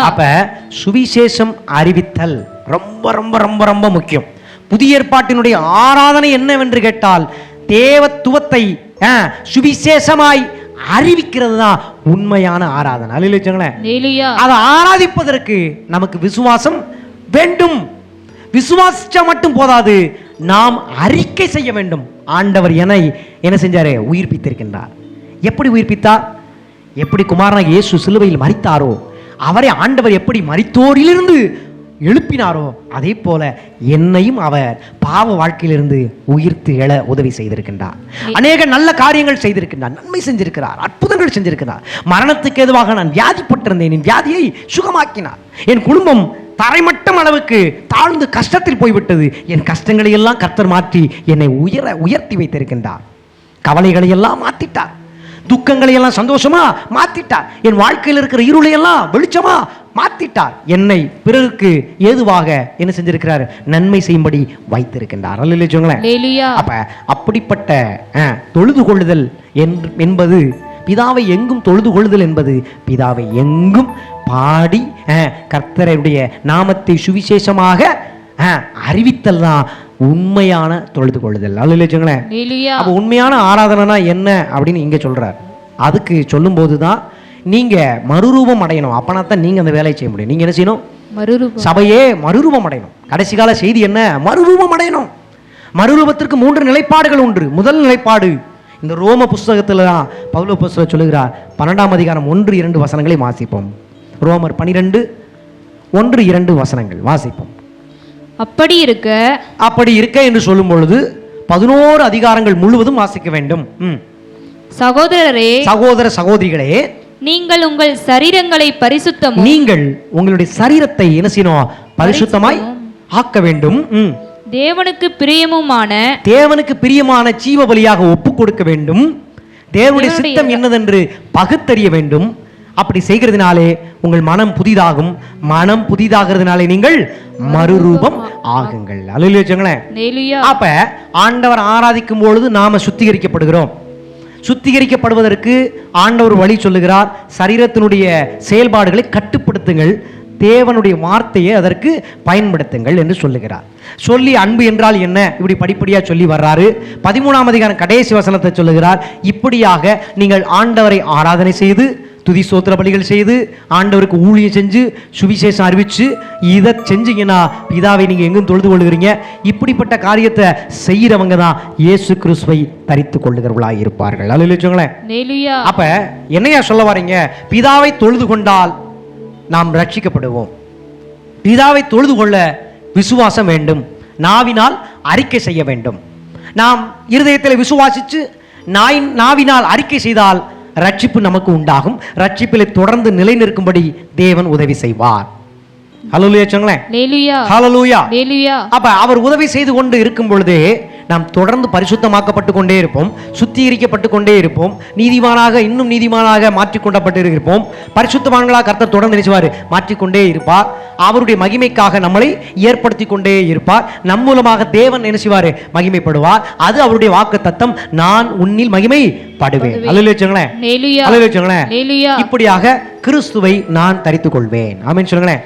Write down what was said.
அப்ப சுவிசேஷம் அறிவித்தல் ரொம்ப ரொம்ப ரொம்ப ரொம்ப முக்கியம். புதிய ஏற்பாட்டினுடைய ஆராதனை என்னவென்று கேட்டால் தேவத்துவத்தை சுவிசேஷமாய் அறிவிக்கிறது தான் உண்மையான ஆராதனை. அதை ஆராதிப்பதற்கு நமக்கு விசுவாசம் வேண்டும். விசுவாசிச்சா மட்டும் போதாது, நாம் அறிக்கை செய்ய வேண்டும். ஆண்டவர் என்னை என்ன செஞ்சாரு? உயிர்ப்பித்திருக்கின்றார். எப்படி உயிர்ப்பித்தார்? எப்படி குமாரனாகிய இயேசு சிலுவையில் மரித்தாரோ, அவரை ஆண்டவர் எப்படி மரித்தோரிலிருந்து எழுப்பினாரோ, அதே போல என்னையும் அவர் பாவ வாழ்க்கையிலிருந்து உயிர்த்து எழ உதவி செய்திருக்கின்றார். அநேக நல்ல காரியங்கள் செய்திருக்கின்றார், நன்மை செஞ்சிருக்கிறார், அற்புதங்கள் செஞ்சிருக்கிறார். மரணத்துக்கு எதுவாக நான் வியாதிப்பட்டிருந்தேன், என் வியாதியை சுகமாக்கினார். என் குடும்பம் தரைமட்டம் அளவுக்கு தாழ்ந்து கஷ்டத்தில் போய்விட்டது. என் கஷ்டங்களை எல்லாம் கர்த்தர் மாற்றி என்னை உயர்த்தி வைத்திருக்கின்றார். கவலைகளை எல்லாம் மாத்திட்டார், துக்கங்களை எல்லாம் சந்தோஷமா மாத்திட்டார். என் வாழ்க்கையில் இருக்கிற இருளை எல்லாம் வெளிச்சமா மாத்திட்டார். என்னை பிறருக்கு ஏதுவாக என்ன செஞ்சிருக்கிறார்? நன்மை செய்யும்படி வைத்திருக்கின்றார். அப்ப அப்படிப்பட்ட தொழுது கொள்ளுதல் என்பது, பிதாவை எங்கும் தொழுது கொள்ளுதல் என்பது, பிதாவை எங்கும் பாடி கர்த்தருடைய நாமத்தை சுவிசேஷமாக அறிவித்தல் தான் உண்மையான தொழுது கொள்ளுதல். அப்ப உண்மையான ஆராதனைனா என்ன அப்படின்னு இங்க சொல்றார். அதுக்கு சொல்லும் போதுதான் நீங்க மறுரூபம் அடையணும். அப்பனா தான் நீங்க அந்த வேலையை செய்ய முடியும். நீங்க என்ன செய்யணும்? சபையே மறுரூபம் அடையணும். கடைசி கால செய்தி என்ன? மறுரூபம் அடையணும். மறுரூபத்திற்கு 3 நிலைப்பாடுகள் உண்டு. முதல் நிலைப்பாடு இந்த ரோம புஸ்தகத்துல தான் பவுல் அப்போஸ்தலர் சொல்லுகிறார். 12ஆம் அதிகாரம் 1-2 வசனங்களை வாசிப்போம். ரோமர் 12:1-2 வசனங்கள் வாசிப்போம். அப்படி இருக்க என்று சொல்லும் பொழுது 11 அதிகாரங்கள் முழுவதும் வாசிக்க வேண்டும். சகோதரரே, சகோதர சகோதரிகளே, நீங்கள் உங்கள் சரீரங்களை பரிசுத்தமும், நீங்கள் உங்களுடைய சரீரத்தை என்ன செய்யணும்? பரிசுத்தமாய் ஆக்க வேண்டும். தேவனுக்கு பிரியமான ஜீவ பலியாக ஒப்பு கொடுக்க வேண்டும். தேவனுடைய சித்தம் என்னதென்று பகுத்தறிய வேண்டும். அப்படி செய்கிறதுனாலே உங்கள் மனம் புதிதாகும். மனம் புதிதாகிறதுனாலே நீங்கள் மறுரூபம் ஆகுங்கள். அப்ப ஆண்டவர் ஆராதிக்கும் பொழுது நாம சுத்திகரிக்கப்படுகிறோம். சுத்திகரிக்கப்படுவதற்கு ஆண்டவர் வழி சொல்லுகிறார். சரீரத்தினுடைய செயல்பாடுகளை கட்டுப்படுத்துங்கள், தேவனுடைய வார்த்தையை அதற்கு பயன்படுத்துங்கள் என்று சொல்லுகிறார். சொல்லி அன்பு என்றால் என்ன இப்படி படிப்படியா சொல்லி வர்றாரு. 13ஆம் அதிகாரம் கடைசி வசனத்தை சொல்லுகிறார். இப்படியாக நீங்கள் ஆண்டவரை ஆராதனை செய்து, துதி சோத்திர பலிகள் செய்து, ஆண்டவருக்கு ஊழியம் செஞ்சு, சுவிசேஷம் அறிவிச்சு, இதை செஞ்சீங்கன்னா பிதாவை நீங்க எங்கும் தொழுது கொள்ளுகிறீங்க. இப்படிப்பட்ட காரியத்தை செய்யறவங்க தான் இயேசு கிறிஸ்துவை தரித்துக் கொள்ளுகிறவர்களாக இருப்பார்கள். அப்ப என்னையா சொல்ல வரீங்க? பிதாவை தொழுது கொண்டால் நாம் ரட்சிக்கப்படுவோம். பிதாவை தொழுது கொள்ள விசுவாசம் வேண்டும். நாவினால் அறிக்கை செய்ய வேண்டும். நாம் இருதயத்தில் விசுவாசிச்சு நாவினால் அறிக்கை செய்தால் ரட்சிப்பு நமக்கு உண்டாகும். ரட்சிப்பிலே தொடர்ந்து நிலை நிற்கும்படி தேவன் உதவி செய்வார். அப்ப அவர் உதவி செய்து கொண்டு இருக்கும் பொழுதே நாம் தொடர்ந்து பரிசுத்தமாக்கப்பட்டு கொண்டே இருப்போம், சுத்திகரிக்கப்பட்டு கொண்டே இருப்போம், நீதிமானாக இன்னும் நீதிமானாக மாற்றிக்கொண்டப்பட்டு இருப்போம். பரிசுத்தவான்களாக கர்த்தர் தொடர்ந்து நினைச்சுவார், மாற்றிக்கொண்டே இருப்பார். அவருடைய மகிமைக்காக நம்மளை ஏற்படுத்தி கொண்டே இருப்பார். நம் மூலமாக தேவன் என்ன செய்வார்? மகிமைப்படுவார். அது அவருடைய வாக்கு தத்தம், நான் உன்னில் மகிமை படுவேன். இப்படியாக கிறிஸ்துவை நான் தரித்துக் கொள்வேன். ஆமென் சொல்லுங்களேன்.